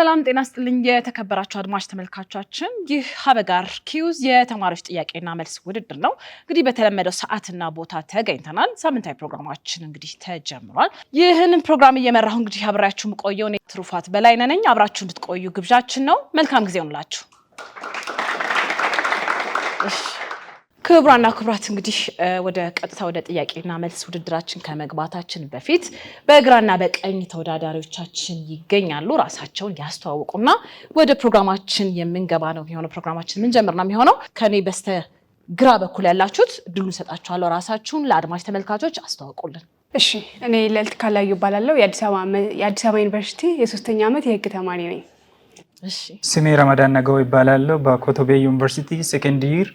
ሰላም ጤና ይስጥልኝ የተከበራችሁ አድማጭ ተመልካቾቻችን ይህ ሀበጋር ኪውዝ የተማሪዎች ጥያቄና መልስ ውድድር ነው። እንግዲህ በተለመደው ሰዓትና ቦታ ተገኝተናል። ሳምንታዊ ፕሮግራማችን እንግዲህ ተጀምሯል። ይህንን ፕሮግራም እየመራሁ እንግዲህ አብራችሁ የምቆየው እኔ ትሩፋት በላይነህ ነኝ። አብራችሁ እንድትቆዩ ግብዣችን ነው። መልካም ጊዜ ይሁንላችሁ። ክቡራና ክቡራት እንግዲህ ወደ ቀጥታ ወደ ጥያቄና መልስ ውድድራችን ከመግባታችን በፊት በግራና በቀኝ ተወዳዳሪዎቻችን ይገኛሉ። ራሳቸውን ያስተዋውቁና ወደ ፕሮግራማችን የምንገባ ነው የሚሆነው። ፕሮግራማችን ምን ጀምር ነው የሚሆነው። ከኔ በስተ ግራ በኩል ያላችሁት እድሉን ሰጣችኋለሁ። ራሳችሁን ለአድማጭ ተመልካቾች አስተዋውቁልን። እሺ፣ እኔ ልዕልት ካላዩ እባላለሁ። የአዲስ አበባ ዩኒቨርሲቲ የ3ኛ ዓመት የህግ ተማሪ ነኝ። እሺ፣ ስሜ ረመዳን ነገው ይባላለሁ። በኮቶቤ ዩኒቨርሲቲ ሴኮንድ ይር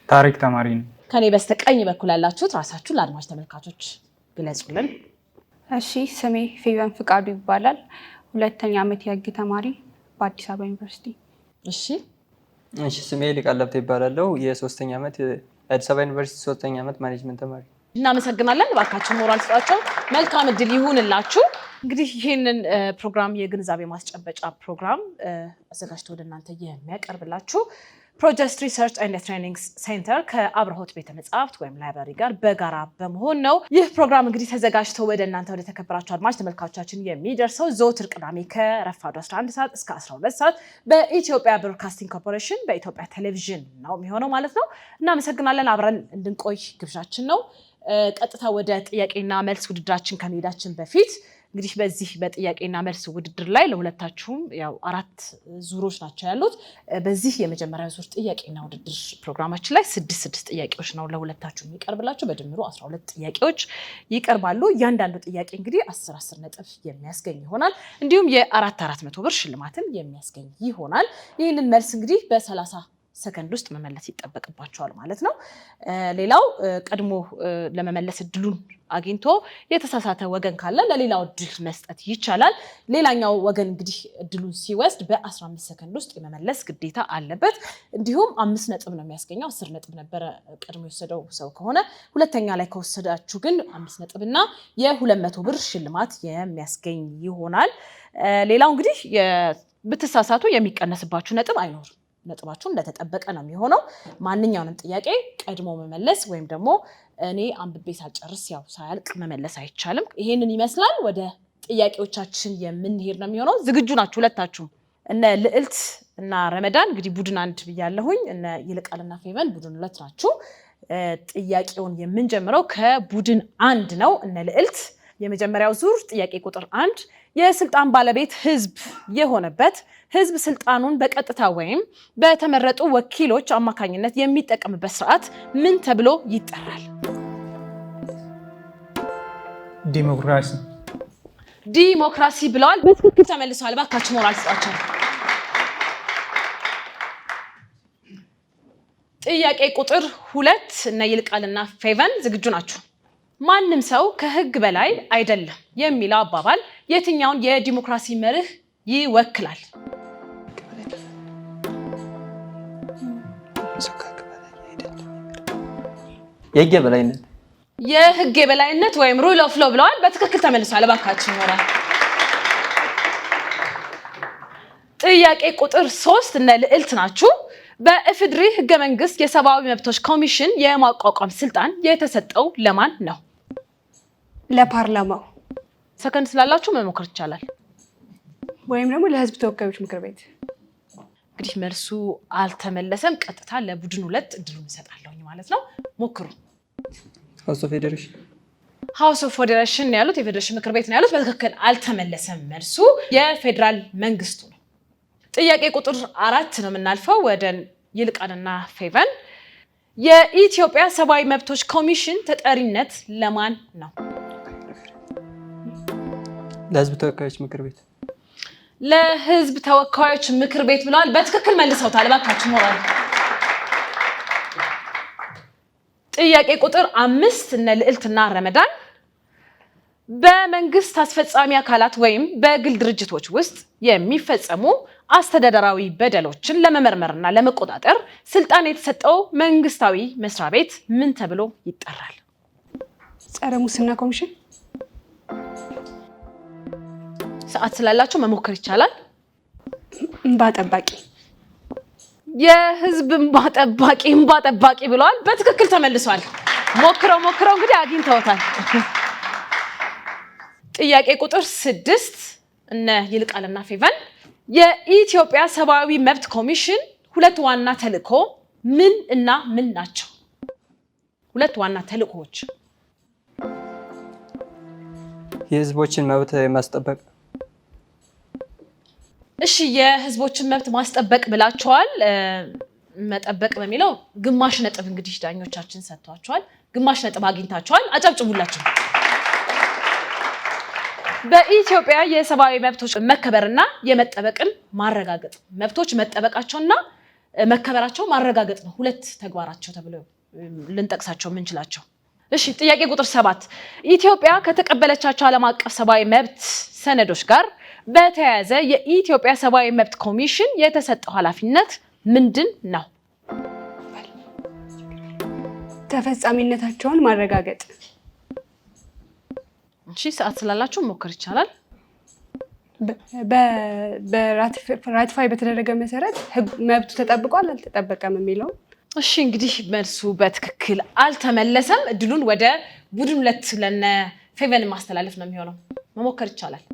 ታሪክ ተማሪ ነው። ከኔ በስተቀኝ በኩል ያላችሁት ራሳችሁን ለአድማጭ ተመልካቾች ግለጹልን። እሺ፣ ስሜ ፌቨን ፍቃዱ ይባላል። 2ኛ ዓመት የህግ ተማሪ በአዲስ አበባ ዩኒቨርሲቲ። እሺ፣ ስሜ ሊቃለብተ ይባላለሁ። የ3ኛ ዓመት የአዲስ አበባ ዩኒቨርሲቲ 3ኛ ዓመት ማኔጅመንት ተማሪ። እናመሰግናለን። ባካችሁ ሞራል ስጣቸው። መልካም እድል ይሁንላችሁ። እንግዲህ ይህንን ፕሮግራም የግንዛቤ ማስጨበጫ ፕሮግራም አዘጋጅቶ ወደ እናንተ የሚያቀርብላችሁ ፕሮጀስት ሪሰርች ኤንድ ትሬኒንግ ሴንተር ከአብርሆት ቤተ መጻሕፍት ወይም ላይብራሪ ጋር በጋራ በመሆን ነው። ይህ ፕሮግራም እንግዲህ ተዘጋጅቶ ወደ እናንተ ወደ ተከበራችሁ አድማጭ ተመልካቾቻችን የሚደርሰው ዘወትር ቅዳሜ ከረፋዱ 11 ሰዓት እስከ 12 ሰዓት በኢትዮጵያ ብሮድካስቲንግ ኮርፖሬሽን በኢትዮጵያ ቴሌቪዥን ነው የሚሆነው ማለት ነው። እናመሰግናለን። አብረን እንድንቆይ ግብዣችን ነው። ቀጥታ ወደ ጥያቄና መልስ ውድድራችን ከመሄዳችን በፊት እንግዲህ በዚህ በጥያቄና መልስ ውድድር ላይ ለሁለታችሁም ያው 4 ዙሮች ናቸው ያሉት። በዚህ የመጀመሪያ ዙር ጥያቄና ውድድር ፕሮግራማችን ላይ 6 ጥያቄዎች ነው ለሁለታችሁ የሚቀርብላችሁ። በድምሩ 12 ጥያቄዎች ይቀርባሉ። እያንዳንዱ ጥያቄ እንግዲህ 10 ነጥብ የሚያስገኝ ይሆናል። እንዲሁም የ400 ብር ሽልማትን የሚያስገኝ ይሆናል። ይህንን መልስ እንግዲህ በ30 ሰከንድ ውስጥ መመለስ ይጠበቅባቸዋል ማለት ነው። ሌላው ቀድሞ ለመመለስ እድሉን አግኝቶ የተሳሳተ ወገን ካለ ለሌላው እድል መስጠት ይቻላል። ሌላኛው ወገን እንግዲህ እድሉን ሲወስድ በ15 ሰከንድ ውስጥ የመመለስ ግዴታ አለበት። እንዲሁም 5 ነጥብ ነው የሚያስገኘው። 10 ነጥብ ነበረ ቀድሞ የወሰደው ሰው ከሆነ፣ ሁለተኛ ላይ ከወሰዳችሁ ግን 5 ነጥብ እና የ200 ብር ሽልማት የሚያስገኝ ይሆናል። ሌላው እንግዲህ ብትሳሳቱ የሚቀነስባችሁ ነጥብ አይኖርም። ነጥባችሁ እንደተጠበቀ ነው የሚሆነው። ማንኛውንም ጥያቄ ቀድሞ መመለስ ወይም ደግሞ እኔ አንብቤ ሳልጨርስ ያው ሳያልቅ መመለስ አይቻልም። ይሄንን ይመስላል። ወደ ጥያቄዎቻችን የምንሄድ ነው የሚሆነው። ዝግጁ ናችሁ ሁለታችሁም? እነ ልዕልት እና ረመዳን እንግዲህ ቡድን 1 ብያለሁኝ። እነ ይልቃልና ፌቨን ቡድን 2 ናችሁ። ጥያቄውን የምንጀምረው ከቡድን 1 ነው። እነ ልዕልት የመጀመሪያው ዙር ጥያቄ ቁጥር 1 የስልጣን ባለቤት ህዝብ የሆነበት ህዝብ ስልጣኑን በቀጥታ ወይም በተመረጡ ወኪሎች አማካኝነት የሚጠቀምበት ስርዓት ምን ተብሎ ይጠራል? ዲሞክራሲ ብለዋል። በትክክል ተመልሰዋል። ባካችሁ ሞራል ስጣቸው። ጥያቄ ቁጥር 2 እነ ይልቃልና ፌቨን ዝግጁ ናችሁ? ማንም ሰው ከህግ በላይ አይደለም የሚለው አባባል የትኛውን የዲሞክራሲ መርህ ይወክላል? የህግ የበላይነት። የህግ የበላይነት ወይም ሩል ኦፍ ሎው ብለዋል። በትክክል ተመልሷል። እባካችሁ ሞራል። ጥያቄ ቁጥር 3 እነ ልዕልት ናችሁ። በኢፌዴሪ ህገ መንግስት የሰብአዊ መብቶች ኮሚሽን የማቋቋም ስልጣን የተሰጠው ለማን ነው? ለፓርላማው። ሰከንድ ስላላችሁ መሞከር ይቻላል። ወይም ደግሞ ለህዝብ ተወካዮች ምክር ቤት። እንግዲህ መልሱ አልተመለሰም። ቀጥታ ለቡድን 2 እድሉን እሰጣለሁ ማለት ነው። ሞክሩ። ሃውስ ኦፍ ፌዴሬሽን። ሃውስ ኦፍ ፌዴሬሽን ነው ያሉት። የፌዴሬሽን ምክር ቤት ነው ያሉት። በትክክል አልተመለሰም። መልሱ የፌዴራል መንግስቱ ነው። ጥያቄ ቁጥር 4 ነው የምናልፈው ወደ ይልቃልና ፌቨን። የኢትዮጵያ ሰብአዊ መብቶች ኮሚሽን ተጠሪነት ለማን ነው? ለህዝብ ተወካዮች ምክር ቤት። ለህዝብ ተወካዮች ምክር ቤት ብለዋል። በትክክል መልሰውታል። እባካችሁ ሞራል። ጥያቄ ቁጥር 5 እነ ልዕልትና ረመዳን በመንግስት አስፈጻሚ አካላት ወይም በግል ድርጅቶች ውስጥ የሚፈጸሙ አስተዳደራዊ በደሎችን ለመመርመርና ለመቆጣጠር ስልጣን የተሰጠው መንግስታዊ መስሪያ ቤት ምን ተብሎ ይጠራል? ጸረ ሙስና ኮሚሽን። ሰዓት ስላላችሁ መሞከር ይቻላል። እንባ ጠባቂ የህዝብ እንባ ጠባቂ ብለዋል። በትክክል ተመልሷል። ሞክረው እንግዲህ አግኝተውታል። ጥያቄ ቁጥር 6 እነ ይልቃልና ፌቨን የኢትዮጵያ ሰብአዊ መብት ኮሚሽን ሁለት ዋና ተልእኮ ምን እና ምን ናቸው? ሁለት ዋና ተልእኮዎች። የህዝቦችን መብት ማስጠበቅ። እሺ የህዝቦችን መብት ማስጠበቅ ብላችኋል። መጠበቅ በሚለው ግማሽ ነጥብ እንግዲህ ዳኞቻችን ሰጥቷቸዋል። ግማሽ ነጥብ አግኝታችኋል። አጨብጭቡላችሁ። በኢትዮጵያ የሰብአዊ መብቶች መከበርና የመጠበቅን ማረጋገጥ መብቶች መጠበቃቸውና መከበራቸው ማረጋገጥ ነው ሁለት ተግባራቸው ተብለው ልንጠቅሳቸው የምንችላቸው። እሺ ጥያቄ ቁጥር 7 ኢትዮጵያ ከተቀበለቻቸው ዓለም አቀፍ ሰብአዊ መብት ሰነዶች ጋር በተያያዘ የኢትዮጵያ ሰብአዊ መብት ኮሚሽን የተሰጠው ኃላፊነት ምንድን ነው? ተፈጻሚነታቸውን ማረጋገጥ። እሺ ሰዓት ስላላችሁ ሞክር ይቻላል። በራቲፋይ በተደረገ መሰረት መብቱ ተጠብቋል አልተጠበቀም የሚለው። እሺ እንግዲህ መልሱ በትክክል አልተመለሰም። እድሉን ወደ ቡድን 2 ለነ ፌቨን ማስተላለፍ ነው የሚሆነው። መሞከር ይቻላል።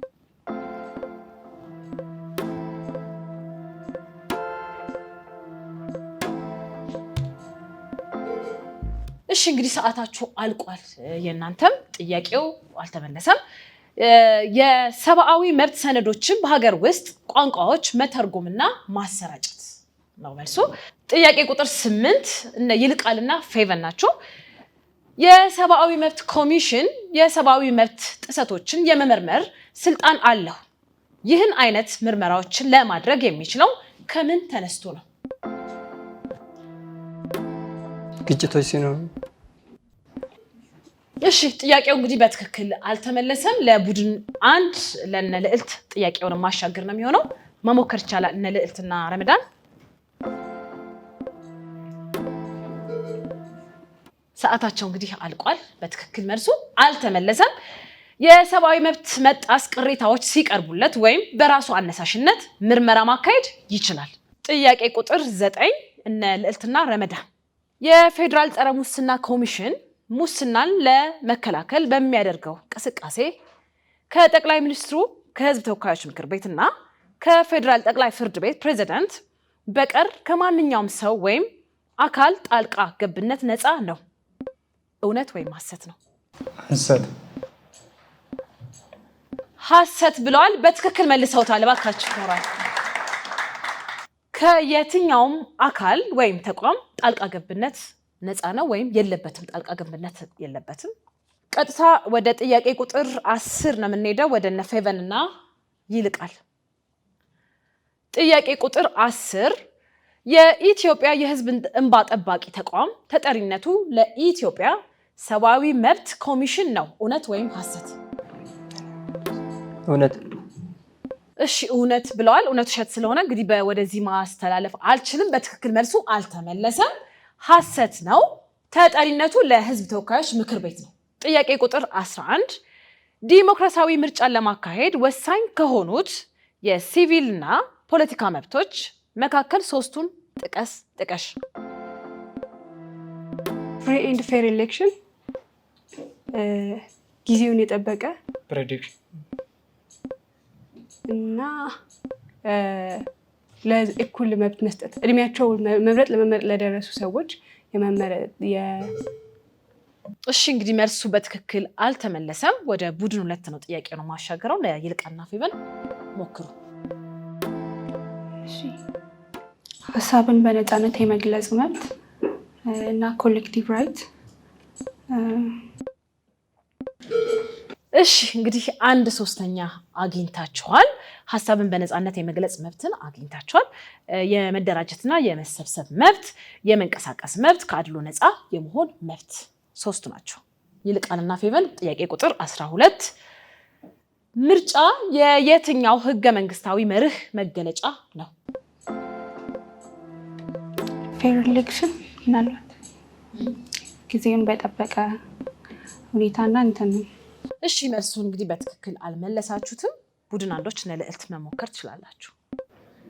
እሺ እንግዲህ ሰዓታችሁ አልቋል። የእናንተም ጥያቄው አልተመለሰም። የሰብአዊ መብት ሰነዶችን በሀገር ውስጥ ቋንቋዎች መተርጎምና ማሰራጨት ነው መልሱ። ጥያቄ ቁጥር 8 እነ ይልቃልና ፌቨን ናቸው። የሰብአዊ መብት ኮሚሽን የሰብአዊ መብት ጥሰቶችን የመመርመር ስልጣን አለው። ይህን አይነት ምርመራዎችን ለማድረግ የሚችለው ከምን ተነስቶ ነው? ግጭቶች ሲኖሩ። እሺ ጥያቄው እንግዲህ በትክክል አልተመለሰም። ለቡድን 1 ለነ ልዕልት ጥያቄውን ማሻገር ነው የሚሆነው። መሞከር ይቻላል። እነ ልዕልትና ረመዳን ሰዓታቸው እንግዲህ አልቋል። በትክክል መልሱ አልተመለሰም። የሰብአዊ መብት መጣስ ቅሬታዎች ሲቀርቡለት ወይም በራሱ አነሳሽነት ምርመራ ማካሄድ ይችላል። ጥያቄ ቁጥር 9 እነ ልዕልትና ረመዳን የፌዴራል ጸረ ሙስና ኮሚሽን ሙስናን ለመከላከል በሚያደርገው እንቅስቃሴ ከጠቅላይ ሚኒስትሩ ከህዝብ ተወካዮች ምክር ቤትና ከፌዴራል ጠቅላይ ፍርድ ቤት ፕሬዝዳንት በቀር ከማንኛውም ሰው ወይም አካል ጣልቃ ገብነት ነፃ ነው። እውነት ወይም ሐሰት ነው? ሐሰት ብለዋል። በትክክል መልሰውታል። እባካችሁ ተወራል። ከየትኛውም አካል ወይም ተቋም ጣልቃ ገብነት ነፃ ነው ወይም የለበትም። ጣልቃ ገብነት የለበትም። ቀጥታ ወደ ጥያቄ ቁጥር 10 ነው የምንሄደው፣ ወደ እነ ፌቨን እና ይልቃል። ጥያቄ ቁጥር 10 የኢትዮጵያ የህዝብ እንባ ጠባቂ ተቋም ተጠሪነቱ ለኢትዮጵያ ሰብአዊ መብት ኮሚሽን ነው። እውነት ወይም ሐሰት? እውነት። እሺ እውነት ብለዋል። እውነት ውሸት ስለሆነ እንግዲህ ወደዚህ ማስተላለፍ አልችልም። በትክክል መልሱ አልተመለሰም። ሐሰት ነው። ተጠሪነቱ ለህዝብ ተወካዮች ምክር ቤት ነው። ጥያቄ ቁጥር 11 ዲሞክራሲያዊ ምርጫን ለማካሄድ ወሳኝ ከሆኑት የሲቪልና ፖለቲካ መብቶች መካከል 3ቱን ጥቀሽ። ፍሪ ኤንድ ፌር ኤሌክሽን፣ ጊዜውን የጠበቀ ፕሬዲክሽን እና ለእኩል መብት መስጠት፣ እድሜያቸው መምረጥ ለደረሱ ሰዎች እሺ እንግዲህ መልሱ በትክክል አልተመለሰም። ወደ ቡድን 2 ነው ጥያቄ ነው ማሻገረው። ለይልቃልና ፌቨን ሞክሩ። እሺ ሀሳብን በነፃነት የመግለጽ መብት እና ኮሌክቲቭ ራይት። እሺ እንግዲህ 1/3 አግኝታችኋል። ሀሳብን በነፃነት የመግለጽ መብትን አግኝታችኋል። የመደራጀትና የመሰብሰብ መብት፣ የመንቀሳቀስ መብት፣ ከአድሎ ነፃ የመሆን መብት 3 ናቸው። ይልቃልና ፌቨን ጥያቄ ቁጥር 12 ምርጫ የየትኛው ህገ መንግስታዊ መርህ መገለጫ ነው? ፌር ኤሌክሽን ምናልባት ጊዜውን በጠበቀ ሁኔታና እንትን። እሺ መልሱ እንግዲህ በትክክል አልመለሳችሁትም። ቡድን 1 እነ ልዕልት መሞከር ትችላላችሁ።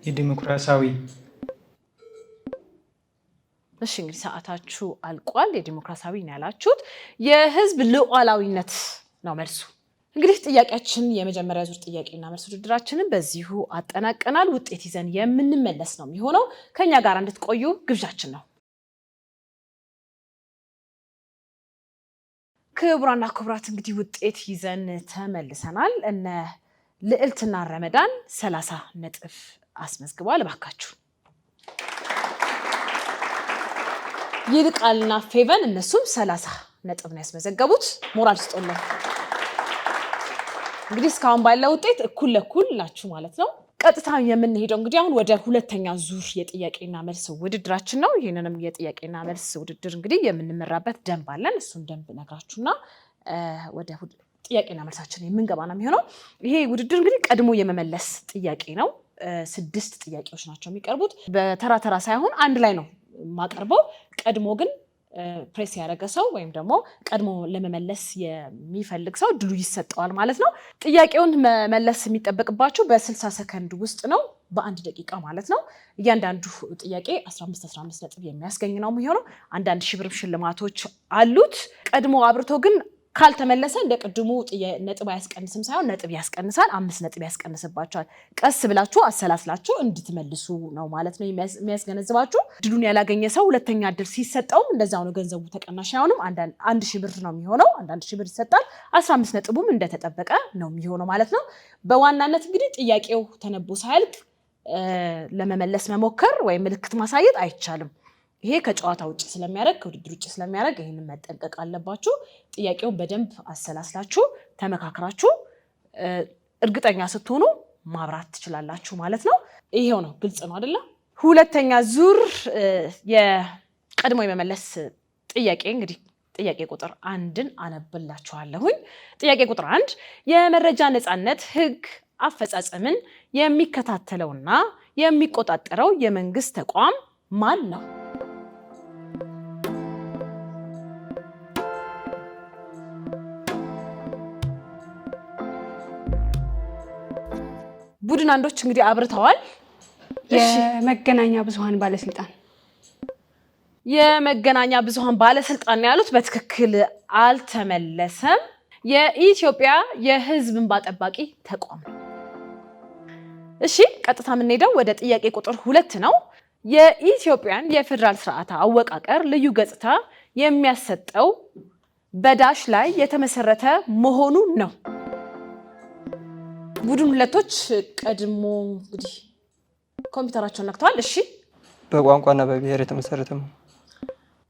የዲሞክራሲያዊ እሺ እንግዲህ ሰዓታችሁ አልቋል። የዲሞክራሲያዊ ነው ያላችሁት የህዝብ ሉዓላዊነት ነው መልሱ። እንግዲህ ጥያቄያችን የመጀመሪያ ዙር ጥያቄና መልስ ውድድራችንን በዚሁ አጠናቀናል። ውጤት ይዘን የምንመለስ ነው የሚሆነው። ከኛ ጋር እንድትቆዩ ግብዣችን ነው። ክቡራና ክቡራት እንግዲህ ውጤት ይዘን ተመልሰናል። እነ ልዕልትና ረመዳን 30 ነጥብ አስመዝግበዋል። እባካችሁ ይልቃልና ፌቨን እነሱም 30 ነጥብ ነው ያስመዘገቡት። ሞራል ስጦልን። እንግዲህ እስካሁን ባለው ውጤት እኩል ለኩል ናችሁ ማለት ነው። ቀጥታ የምንሄደው እንግዲህ አሁን ወደ ሁለተኛ ዙር የጥያቄና መልስ ውድድራችን ነው። ይሄንንም የጥያቄና መልስ ውድድር እንግዲህ የምንመራበት ደንብ አለን። እሱን ደንብ ነግራችሁና ወደ ጥያቄና መልሳችን የምንገባ ነው የሚሆነው። ይሄ ውድድር እንግዲህ ቀድሞ የመመለስ ጥያቄ ነው። 6 ጥያቄዎች ናቸው የሚቀርቡት። በተራ ተራ ሳይሆን አንድ ላይ ነው ማቀርበው። ቀድሞ ግን ፕሬስ ያደረገ ሰው ወይም ደግሞ ቀድሞ ለመመለስ የሚፈልግ ሰው ድሉ ይሰጠዋል ማለት ነው። ጥያቄውን መመለስ የሚጠበቅባችሁ በ60 ሰከንድ ውስጥ ነው፣ በ1 ደቂቃ ማለት ነው። እያንዳንዱ ጥያቄ 15 ነጥብ የሚያስገኝ ነው የሚሆነው። አንዳንድ ሺህ ብር ሽልማቶች አሉት። ቀድሞ አብርቶ ግን ካልተመለሰ እንደ ቅድሙ ነጥብ አያስቀንስም ሳይሆን ነጥብ ያስቀንሳል። 5 ነጥብ ያስቀንስባችኋል። ቀስ ብላችሁ አሰላስላችሁ እንድትመልሱ ነው ማለት ነው የሚያስገነዝባችሁ። ድሉን ያላገኘ ሰው ሁለተኛ እድል ሲሰጠውም እንደዛው ነው። ገንዘቡ ተቀናሽ አይሆንም። 1000 ብር ነው የሚሆነው። 1000 ብር ይሰጣል። 15 ነጥቡም እንደተጠበቀ ነው የሚሆነው ማለት ነው። በዋናነት እንግዲህ ጥያቄው ተነቦ ሳያልቅ ለመመለስ መሞከር ወይም ምልክት ማሳየት አይቻልም። ይሄ ከጨዋታ ውጭ ስለሚያደርግ ከውድድር ውጭ ስለሚያደርግ ይሄንን መጠንቀቅ አለባችሁ። ጥያቄውን በደንብ አሰላስላችሁ ተመካክራችሁ እርግጠኛ ስትሆኑ ማብራት ትችላላችሁ ማለት ነው። ይሄው ነው። ግልጽ ነው አይደለ? ሁለተኛ ዙር የቀድሞ የመመለስ ጥያቄ እንግዲህ ጥያቄ ቁጥር 1ን አነብላችኋለሁኝ። ጥያቄ ቁጥር 1 የመረጃ ነፃነት ህግ አፈጻጸምን የሚከታተለውና የሚቆጣጠረው የመንግስት ተቋም ማን ነው? ቡድን አንዶች እንግዲህ አብርተዋል። የመገናኛ ብዙሃን ባለስልጣን። የመገናኛ ብዙሃን ባለስልጣን ነው ያሉት። በትክክል አልተመለሰም። የኢትዮጵያ የህዝብ እንባ ጠባቂ ተቋም ነው። እሺ ቀጥታ የምንሄደው ወደ ጥያቄ ቁጥር 2 ነው። የኢትዮጵያን የፌደራል ስርዓት አወቃቀር ልዩ ገጽታ የሚያሰጠው በዳሽ ላይ የተመሰረተ መሆኑ ነው። ቡድን ሁለቶች ቀድሞ እንግዲህ ኮምፒውተራቸውን ነክተዋል። እሺ በቋንቋና በብሔር የተመሰረተ ነው።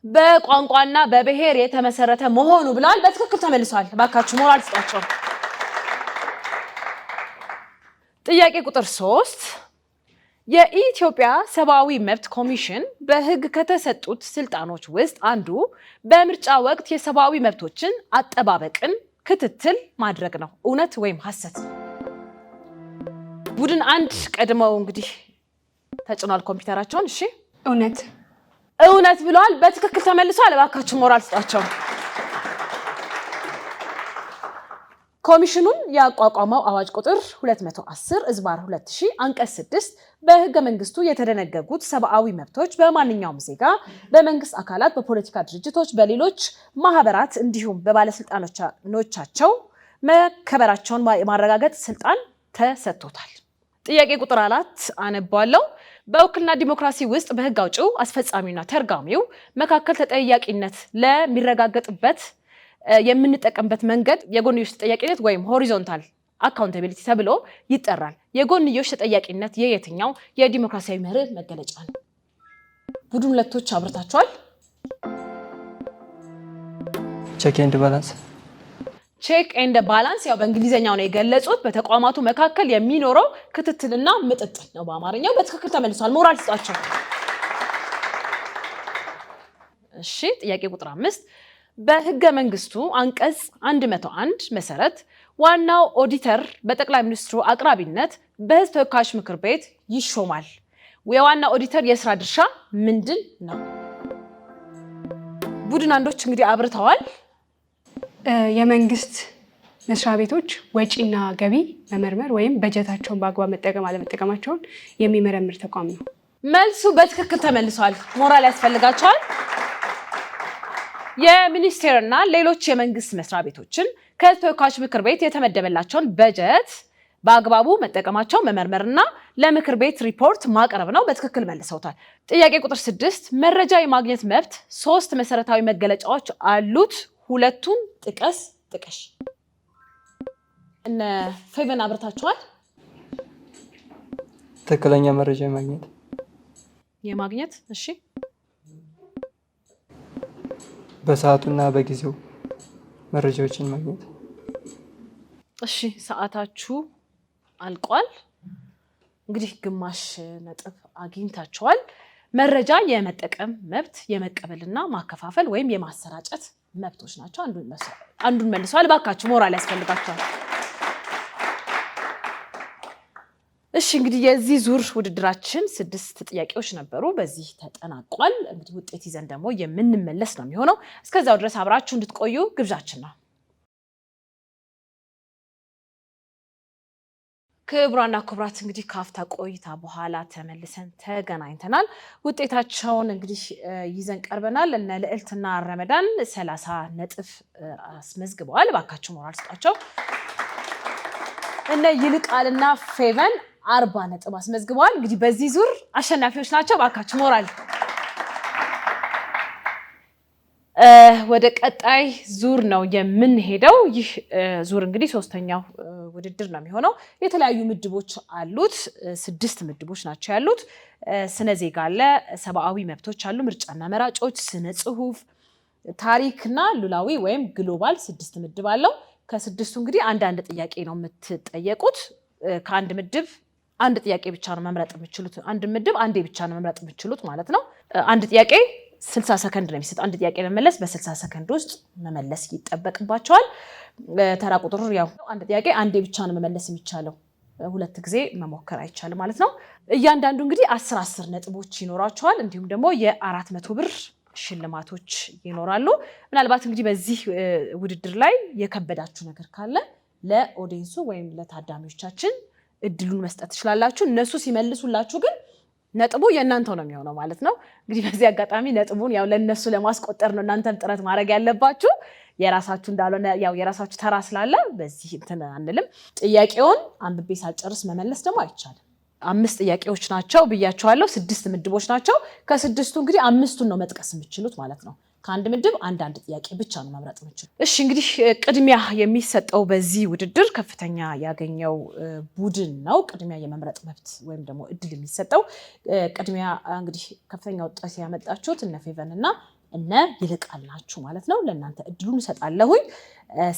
በቋንቋና በብሔር የተመሰረተ መሆኑ ብለዋል። በትክክል ተመልሷል። ባካችሁ ሞራል ስጧቸው። ጥያቄ ቁጥር 3 የኢትዮጵያ ሰብአዊ መብት ኮሚሽን በህግ ከተሰጡት ስልጣኖች ውስጥ አንዱ በምርጫ ወቅት የሰብአዊ መብቶችን አጠባበቅን ክትትል ማድረግ ነው። እውነት ወይም ሐሰት? ቡድን 1 ቀድመው እንግዲህ ተጭኗል ኮምፒውተራቸውን። እሺ እውነት ብለዋል። በትክክል ተመልሷል። እባካችሁ ሞራል ስጧቸው። ኮሚሽኑን ያቋቋመው አዋጅ ቁጥር 210/2000 አንቀጽ 6 በህገ መንግስቱ የተደነገጉት ሰብአዊ መብቶች በማንኛውም ዜጋ፣ በመንግስት አካላት፣ በፖለቲካ ድርጅቶች፣ በሌሎች ማህበራት እንዲሁም በባለስልጣኖቻቸው መከበራቸውን የማረጋገጥ ስልጣን ተሰጥቶታል። ጥያቄ ቁጥር 4 አነባለሁ። በውክልና ዲሞክራሲ ውስጥ በህግ አውጪው አስፈጻሚውና ተርጓሚው መካከል ተጠያቂነት ለሚረጋገጥበት የምንጠቀምበት መንገድ የጎንዮሽ ተጠያቂነት ወይም ሆሪዞንታል አካውንታቢሊቲ ተብሎ ይጠራል። የጎንዮሽ ተጠያቂነት የየትኛው የዲሞክራሲያዊ መርህ መገለጫ ነው? ቡድን ሁለቶች አብርታችኋል። ቼክ ኤንድ ባላንስ። ቼክ ኤንድ ባላንስ ያው በእንግሊዘኛው ነው የገለጹት። በተቋማቱ መካከል የሚኖረው ክትትልና ምጥጥል ነው በአማርኛው። በትክክል ተመልሷል። ሞራል ስጧቸው። እሺ ጥያቄ ቁጥር 5 በህገ መንግስቱ አንቀጽ 101 መሰረት ዋናው ኦዲተር በጠቅላይ ሚኒስትሩ አቅራቢነት በህዝብ ተወካዮች ምክር ቤት ይሾማል። የዋና ኦዲተር የስራ ድርሻ ምንድን ነው? ቡድን አንዶች እንግዲህ አብርተዋል። የመንግስት መስሪያ ቤቶች ወጪና ገቢ መመርመር ወይም በጀታቸውን በአግባብ መጠቀም አለመጠቀማቸውን የሚመረምር ተቋም ነው። መልሱ በትክክል ተመልሷል። ሞራል ያስፈልጋቸዋል። የሚኒስቴርና ሌሎች የመንግስት መስሪያ ቤቶችን ከተወካዮች ምክር ቤት የተመደበላቸውን በጀት በአግባቡ መጠቀማቸው መመርመርና ለምክር ቤት ሪፖርት ማቅረብ ነው። በትክክል መልሰውታል። ጥያቄ ቁጥር 6 መረጃ የማግኘት መብት 3 መሰረታዊ መገለጫዎች አሉት። ሁለቱን ጥቀስ ጥቀሽ። እነ ፌቨን አብርታችኋል። ትክክለኛ መረጃ የማግኘት እሺ፣ በሰዓቱና በጊዜው መረጃዎችን ማግኘት። እሺ፣ ሰዓታችሁ አልቋል። እንግዲህ ግማሽ ነጥብ አግኝታችኋል። መረጃ የመጠቀም መብት የመቀበልና ማከፋፈል ወይም የማሰራጨት መብቶች ናቸው። አንዱን መልሰዋል። ባካችሁ ሞራል ያስፈልጋቸዋል። እሺ እንግዲህ የዚህ ዙር ውድድራችን 6 ጥያቄዎች ነበሩ። በዚህ ተጠናቋል። እንግዲህ ውጤት ይዘን ደግሞ የምንመለስ ነው የሚሆነው። እስከዛው ድረስ አብራችሁ እንድትቆዩ ግብዣችን ነው። ክቡራንና ክቡራት እንግዲህ ካፍታ ቆይታ በኋላ ተመልሰን ተገናኝተናል። ውጤታቸውን እንግዲህ ይዘን ቀርበናል። እነ ልዕልትና ረመዳን 30 ነጥብ አስመዝግበዋል። ባካችሁ ሞራል ስጣቸው። እነ ይልቃልና ፌቨን 40 ነጥብ አስመዝግበዋል። እንግዲህ በዚህ ዙር አሸናፊዎች ናቸው። ባካችሁ ሞራል። ወደ ቀጣይ ዙር ነው የምንሄደው። ይህ ዙር እንግዲህ 3ኛው ውድድር ነው የሚሆነው። የተለያዩ ምድቦች አሉት። 6 ምድቦች ናቸው ያሉት። ስነ ዜጋ አለ፣ ሰብአዊ መብቶች አሉ፣ ምርጫና መራጮች፣ ስነ ጽሁፍ፣ ታሪክና ሉላዊ ወይም ግሎባል 6 ምድብ አለው። ከ6ቱ እንግዲህ አንዳንድ ጥያቄ ነው የምትጠየቁት። ከአንድ ምድብ አንድ ጥያቄ ብቻ ነው መምረጥ የምትችሉት። አንድ ምድብ አንዴ ብቻ ነው መምረጥ የምትችሉት ማለት ነው። አንድ ጥያቄ 60 ሰከንድ ነው የሚሰጥ። አንድ ጥያቄ ለመመለስ በ60 ሰከንድ ውስጥ መመለስ ይጠበቅባቸዋል። ተራ ቁጥሩ ያው አንድ ጥያቄ አንዴ ብቻ ነው መመለስ የሚቻለው፣ 2 ጊዜ መሞከር አይቻልም ማለት ነው። እያንዳንዱ እንግዲህ 10 ነጥቦች ይኖራቸዋል። እንዲሁም ደግሞ የ400 ብር ሽልማቶች ይኖራሉ። ምናልባት እንግዲህ በዚህ ውድድር ላይ የከበዳችሁ ነገር ካለ ለኦዲየንሱ ወይም ለታዳሚዎቻችን እድሉን መስጠት ትችላላችሁ። እነሱ ሲመልሱላችሁ ግን ነጥቡ የእናንተው ነው የሚሆነው ማለት ነው። እንግዲህ በዚህ አጋጣሚ ነጥቡን ያው ለነሱ ለማስቆጠር ነው እናንተም ጥረት ማድረግ ያለባችሁ። የራሳችሁ እንዳልሆነ ያው የራሳችሁ ተራ ስላለ በዚህ እንትን አንልም። ጥያቄውን አንብቤ ሳልጨርስ መመለስ ደግሞ አይቻልም። 5 ጥያቄዎች ናቸው ብያቸዋለሁ። 6 ምድቦች ናቸው። ከ6ቱ እንግዲህ 5ቱን ነው መጥቀስ የምትችሉት ማለት ነው። ከአንድ ምድብ አንዳንድ ጥያቄ ብቻ ነው መምረጥ የምትችሉት። እሺ እንግዲህ ቅድሚያ የሚሰጠው በዚህ ውድድር ከፍተኛ ያገኘው ቡድን ነው ቅድሚያ የመምረጥ መብት ወይም ደግሞ እድል የሚሰጠው። ቅድሚያ እንግዲህ ከፍተኛ ውጤት ያመጣችሁት እነ ፌቨን እና እነ ይልቃል ናችሁ ማለት ነው። ለእናንተ እድሉን እሰጣለሁኝ።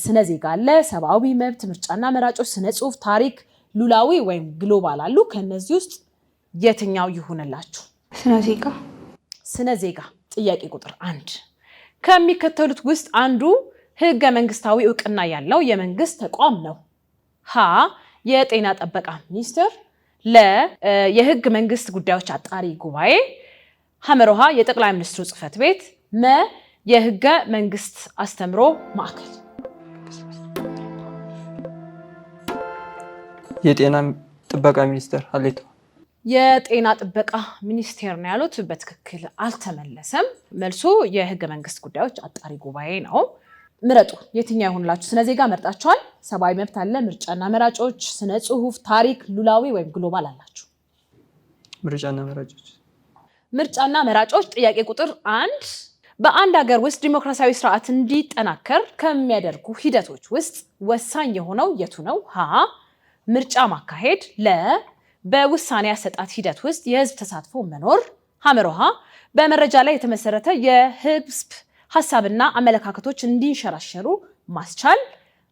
ስነ ዜጋ አለ፣ ሰብአዊ መብት፣ ምርጫና መራጮች፣ ስነ ጽሁፍ፣ ታሪክ፣ ሉላዊ ወይም ግሎባል አሉ። ከነዚህ ውስጥ የትኛው ይሁንላችሁ? ስነ ዜጋ። ጥያቄ ቁጥር 1 ከሚከተሉት ውስጥ አንዱ ህገ መንግስታዊ እውቅና ያለው የመንግስት ተቋም ነው። ሀ የጤና ጥበቃ ሚኒስቴር፣ ለ የህግ መንግስት ጉዳዮች አጣሪ ጉባኤ፣ ሐመሮሃ የጠቅላይ ሚኒስትሩ ጽህፈት ቤት፣ መ የህገ መንግስት አስተምሮ ማዕከል። የጤና ጥበቃ ሚኒስቴር ሀሌቶ። የጤና ጥበቃ ሚኒስቴር ነው ያሉት። በትክክል አልተመለሰም። መልሱ የህገ መንግስት ጉዳዮች አጣሪ ጉባኤ ነው። ምረጡ። የትኛው ይሆንላችሁ? ስነ ዜጋ መርጣችኋል። ሰብአዊ መብት አለ፣ ምርጫና መራጮች፣ ስነ ጽሁፍ፣ ታሪክ፣ ሉላዊ ወይም ግሎባል አላችሁ። ምርጫና መራጮች። ጥያቄ ቁጥር 1 በአንድ ሀገር ውስጥ ዲሞክራሲያዊ ስርዓት እንዲጠናከር ከሚያደርጉ ሂደቶች ውስጥ ወሳኝ የሆነው የቱ ነው? ሀ ምርጫ ማካሄድ፣ ለ በውሳኔ አሰጣጥ ሂደት ውስጥ የህዝብ ተሳትፎ መኖር፣ ሐመሮሃ በመረጃ ላይ የተመሰረተ የህዝብ ሀሳብና አመለካከቶች እንዲንሸራሸሩ ማስቻል፣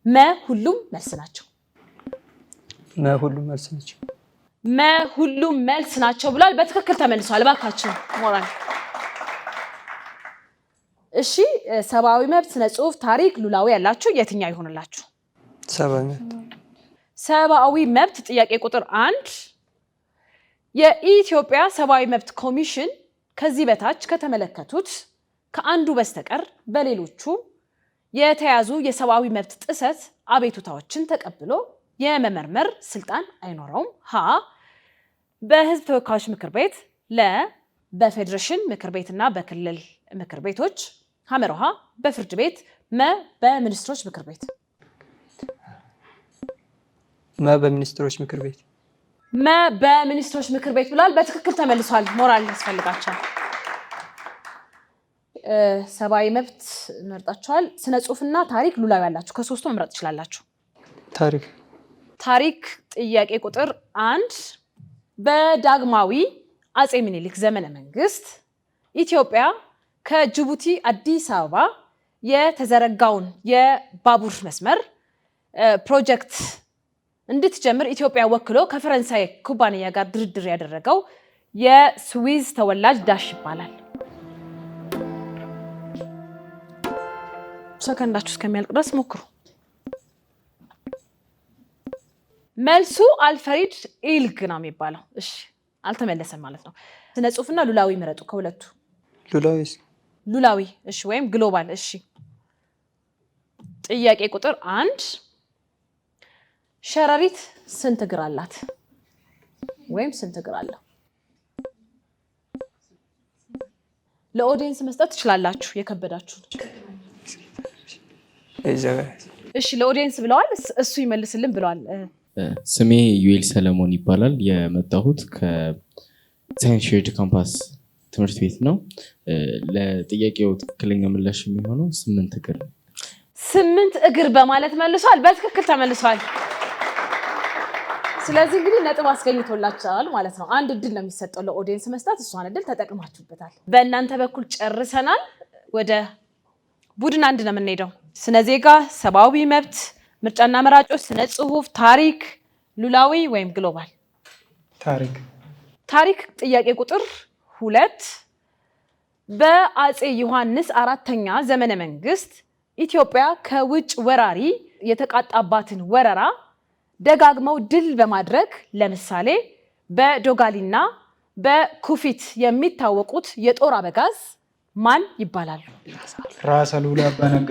መ ሁሉም መልስ ናቸው። ሁሉም መልስ ናቸው ብሏል። በትክክል ተመልሷል። እባካችሁ ሞራል። እሺ ሰብአዊ መብት፣ ስነ ጽሁፍ፣ ታሪክ፣ ሉላዊ ያላችሁ የትኛው ይሆንላችሁ? ሰብአዊ መብት። ጥያቄ ቁጥር 1 የኢትዮጵያ ሰብአዊ መብት ኮሚሽን ከዚህ በታች ከተመለከቱት ከአንዱ በስተቀር በሌሎቹ የተያዙ የሰብአዊ መብት ጥሰት አቤቱታዎችን ተቀብሎ የመመርመር ስልጣን አይኖረውም? ሀ በህዝብ ተወካዮች ምክር ቤት፣ ለ በፌዴሬሽን ምክር ቤትና በክልል ምክር ቤቶች፣ ሐመሮሃ በፍርድ ቤት፣ መ በሚኒስትሮች ምክር ቤት። መ በሚኒስትሮች ምክር ቤት። መ በሚኒስትሮች ምክር ቤት ብሏል። በትክክል ተመልሷል። ሞራል ያስፈልጋቸዋል። ሰብአዊ መብት መርጣችኋል። ስነ ጽሁፍና ታሪክ ሉላዊ ያላችሁ ከሶስቱ መምረጥ ትችላላችሁ። ታሪክ ጥያቄ ቁጥር 1 በዳግማዊ አጼ ምኒልክ ዘመነ መንግስት ኢትዮጵያ ከጅቡቲ አዲስ አበባ የተዘረጋውን የባቡር መስመር ፕሮጀክት እንድትጀምር ኢትዮጵያ ወክሎ ከፈረንሳይ ኩባንያ ጋር ድርድር ያደረገው የስዊዝ ተወላጅ ዳሽ ይባላል። ሰከንዳችሁ እስከሚያልቅ ድረስ ሞክሩ። መልሱ አልፍሬድ ኢልግ ነው የሚባለው። እሺ አልተመለሰም ማለት ነው። ስነ ጽሁፍና ሉላዊ ምረጡ ከሁለቱ። ሉላዊ እሺ፣ ወይም ግሎባል። እሺ ጥያቄ ቁጥር 1 ሸረሪት ስንት እግር አላት? ወይም ስንት እግር አለው? ለኦዲየንስ መስጠት ትችላላችሁ የከበዳችሁ። እሺ ለኦዲየንስ ብለዋል፣ እሱ ይመልስልን ብለዋል። ስሜ ዩኤል ሰለሞን ይባላል። የመጣሁት ከሳይንስ ሼርድ ካምፓስ ትምህርት ቤት ነው። ለጥያቄው ትክክለኛ ምላሽ የሚሆነው 8 እግር። 8 እግር በማለት መልሷል። በትክክል ተመልሷል። ስለዚህ እንግዲህ ነጥብ አስገኝቶላችኋል ማለት ነው። አንድ እድል ነው የሚሰጠው ለኦዲየንስ መስጠት፣ እሷን እድል ተጠቅማችሁበታል። በእናንተ በኩል ጨርሰናል። ወደ ቡድን 1 ነው የምንሄደው። ስነ ዜጋ፣ ሰብአዊ መብት፣ ምርጫና መራጮች፣ ስነ ጽሁፍ፣ ታሪክ፣ ሉላዊ ወይም ግሎባል። ታሪክ ጥያቄ ቁጥር 2 በአጼ ዮሐንስ 4ኛ ዘመነ መንግስት ኢትዮጵያ ከውጭ ወራሪ የተቃጣባትን ወረራ ደጋግመው ድል በማድረግ ለምሳሌ በዶጋሊና በኩፊት የሚታወቁት የጦር አበጋዝ ማን ይባላሉ? ራስ አሉላ አባነጋ።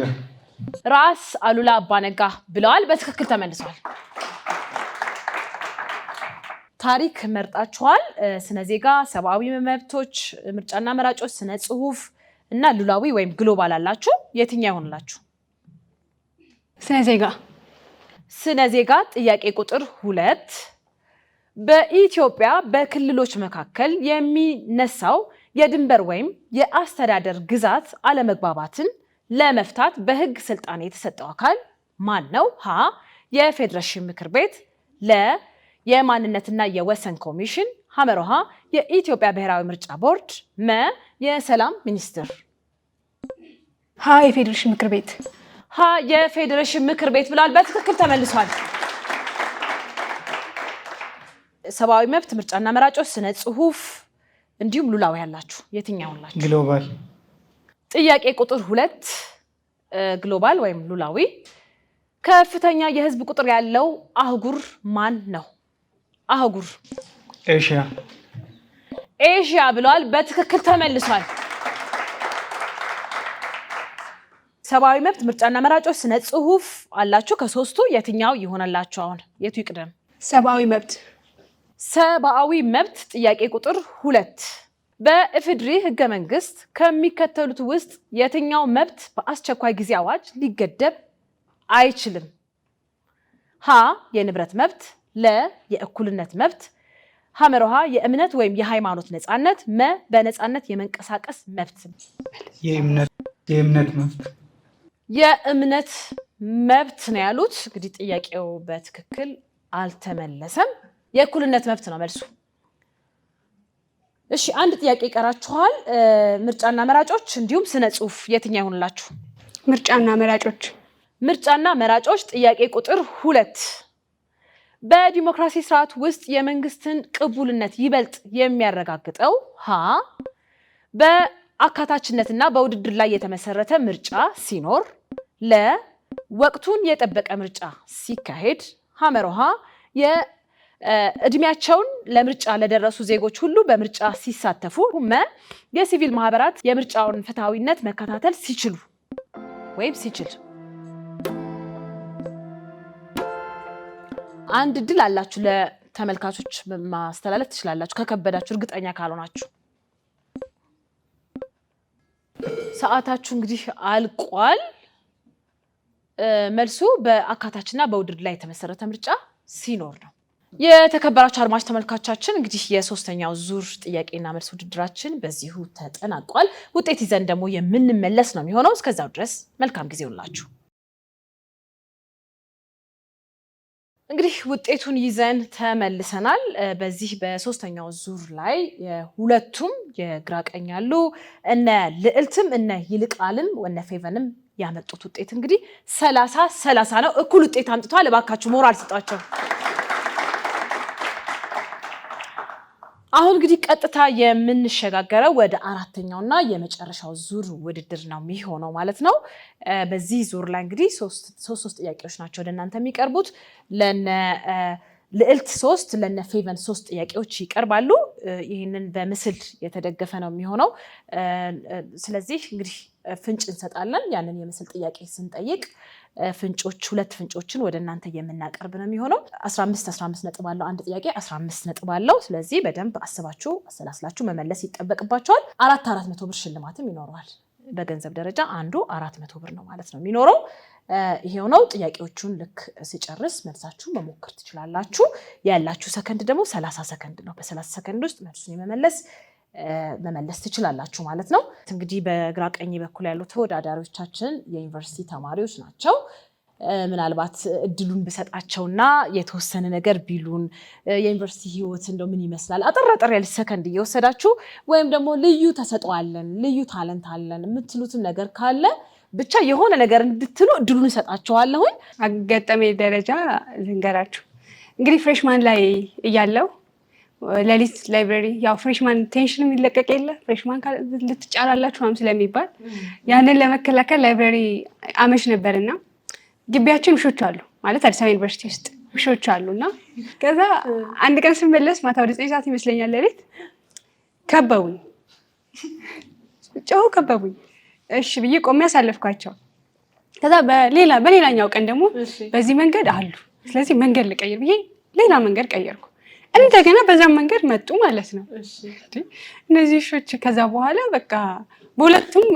ራስ አሉላ አባነጋ ብለዋል። በትክክል ተመልሷል። ታሪክ መርጣችኋል። ስነ ዜጋ፣ ሰብአዊ መብቶች፣ ምርጫና መራጮች፣ ስነ ጽሁፍ እና ሉላዊ ወይም ግሎባል አላችሁ። የትኛው ይሆንላችሁ? ስነ ዜጋ። ስነ ዜጋ ጥያቄ ቁጥር 2 በኢትዮጵያ በክልሎች መካከል የሚነሳው የድንበር ወይም የአስተዳደር ግዛት አለመግባባትን ለመፍታት በህግ ስልጣን የተሰጠው አካል ማን ነው? ሀ የፌዴሬሽን ምክር ቤት፣ ለ የማንነትና የወሰን ኮሚሽን፣ ሐመሮሃ የኢትዮጵያ ብሔራዊ ምርጫ ቦርድ፣ መ የሰላም ሚኒስትር። ሀ የፌዴሬሽን ምክር ቤት። ሀ የፌዴሬሽን ምክር ቤት ብሏል። በትክክል ተመልሷል። ሰብአዊ መብት፣ ምርጫና መራጮች፣ ስነ ጽሁፍ እንዲሁም ሉላዊ ያላችሁ የትኛውን ናችሁ? ግሎባል። ጥያቄ ቁጥር 2 ግሎባል ወይም ሉላዊ ከፍተኛ የህዝብ ቁጥር ያለው አህጉር ማን ነው? አህጉር ኤሽያ። ኤሽያ ብለዋል። በትክክል ተመልሷል። ሰብአዊ መብት፣ ምርጫና መራጮች፣ ስነ ጽሁፍ አላችሁ። ከሶስቱ የትኛው ይሆናላችሁ? አሁን የቱ ይቅደም? ሰብአዊ መብት። ሰብአዊ መብት ጥያቄ ቁጥር 2 በኢፌዴሪ ህገ መንግስት ከሚከተሉት ውስጥ የትኛው መብት በአስቸኳይ ጊዜ አዋጅ ሊገደብ አይችልም? ሀ የንብረት መብት፣ ለ የእኩልነት መብት፣ ሐመሮሃ የእምነት ወይም የሃይማኖት ነፃነት፣ መ በነፃነት የመንቀሳቀስ መብት። የእምነት መብት። የእምነት መብት ነው ያሉት። እንግዲህ ጥያቄው በትክክል አልተመለሰም። የእኩልነት መብት ነው መልሱ። እሺ አንድ ጥያቄ ይቀራችኋል። ምርጫና መራጮች እንዲሁም ስነ ጽሁፍ የትኛው ይሆንላችሁ? ምርጫና መራጮች። ምርጫና መራጮች ጥያቄ ቁጥር 2 በዲሞክራሲ ስርዓት ውስጥ የመንግስትን ቅቡልነት ይበልጥ የሚያረጋግጠው ሀ በአካታችነትና በውድድር ላይ የተመሰረተ ምርጫ ሲኖር፣ ለ ወቅቱን የጠበቀ ምርጫ ሲካሄድ፣ ሐመሮሃ እድሜያቸውን ለምርጫ ለደረሱ ዜጎች ሁሉ በምርጫ ሲሳተፉ፣ መ የሲቪል ማህበራት የምርጫውን ፍትሐዊነት መከታተል ሲችሉ ወይም ሲችል። አንድ ድል አላችሁ ለተመልካቾች ማስተላለፍ ትችላላችሁ ከከበዳችሁ እርግጠኛ ካልሆናችሁ። ሰዓታችሁ እንግዲህ አልቋል። መልሱ በአካታችና በውድድር ላይ የተመሰረተ ምርጫ ሲኖር ነው። የተከበራችሁ አድማጭ ተመልካቾቻችን እንግዲህ የሶስተኛው ዙር ጥያቄና መልስ ውድድራችን በዚሁ ተጠናቋል። ውጤት ይዘን ደግሞ የምንመለስ ነው የሚሆነው። እስከዛው ድረስ መልካም ጊዜ ይሁንላችሁ። እንግዲህ ውጤቱን ይዘን ተመልሰናል። በዚህ በሶስተኛው ዙር ላይ ሁለቱም የግራ ቀኝ ያሉ እነ ልዕልትም እነ ይልቃልም እነ ፌቨንም ያመጡት ውጤት እንግዲህ 30-30 ነው። እኩል ውጤት አምጥቷል። እባካችሁ ሞራል ስጧቸው። አሁን እንግዲህ ቀጥታ የምንሸጋገረው ወደ አራተኛውና የመጨረሻው ዙር ውድድር ነው የሚሆነው ማለት ነው። በዚህ ዙር ላይ እንግዲህ ሶስት ጥያቄዎች ናቸው ወደ እናንተ የሚቀርቡት። ለነ ልዕልት 3 ለነ ፌቨን 3 ጥያቄዎች ይቀርባሉ። ይህንን በምስል የተደገፈ ነው የሚሆነው። ስለዚህ እንግዲህ ፍንጭ እንሰጣለን። ያንን የምስል ጥያቄ ስንጠይቅ ሁለት ፍንጮችን ወደ እናንተ የምናቀርብ ነው የሚሆነው። 15 ነጥብ አለው አንድ ጥያቄ 15 ነጥብ አለው። ስለዚህ በደንብ አስባችሁ አሰላስላችሁ መመለስ ይጠበቅባቸዋል። 400 ብር ሽልማትም ይኖረዋል። በገንዘብ ደረጃ አንዱ 400 ብር ነው ማለት ነው የሚኖረው። ይሄው ነው። ጥያቄዎቹን ልክ ሲጨርስ መልሳችሁ መሞከር ትችላላችሁ። ያላችሁ ሰከንድ ደግሞ 30 ሰከንድ ነው። በ30 ሰከንድ ውስጥ መልሱን መመለስ ትችላላችሁ ማለት ነው። እንግዲህ በግራ ቀኝ በኩል ያሉ ተወዳዳሪዎቻችን የዩኒቨርሲቲ ተማሪዎች ናቸው። ምናልባት እድሉን ብሰጣቸውና የተወሰነ ነገር ቢሉን የዩኒቨርሲቲ ህይወት እንደው ምን ይመስላል አጠር ያለ ሰከንድ እየወሰዳችሁ ወይም ደግሞ ልዩ ተሰጥቷለን ልዩ ታለንት አለን የምትሉትም ነገር ካለ ብቻ የሆነ ነገር እንድትሉ እድሉን እሰጣቸዋለሁ። አጋጣሚ ደረጃ ልንገራችሁ። እንግዲህ ፍሬሽማን ላይ እያለው ሌሊት ላይብረሪ ያው ፍሬሽማን ቴንሽን የሚለቀቅ የለ ፍሬሽማን ልትጫራላችሁ ምናምን ስለሚባል ያንን ለመከላከል ላይብረሪ አመሽ ነበርና ግቢያችን ውሾች አሉ ማለት አዲስ አበባ ዩኒቨርሲቲ ውስጥ ውሾች አሉና ከዛ አንድ ቀን ስመለስ ማታ ወደ 9 ሰዓት ይመስለኛል ሌሊት ከበቡኝ። ከበቡኝ። እሺ ብዬ ቆሜ ያሳለፍኳቸው። ከዛ በሌላኛው ቀን ደግሞ በዚህ መንገድ አሉ ስለዚህ መንገድ ልቀይር ብዬ ሌላ መንገድ ቀየርኩ። እንደገና በዛም መንገድ መጡ ማለት ነው እነዚህ ውሾች። ከዛ በኋላ በቃ በሁለቱም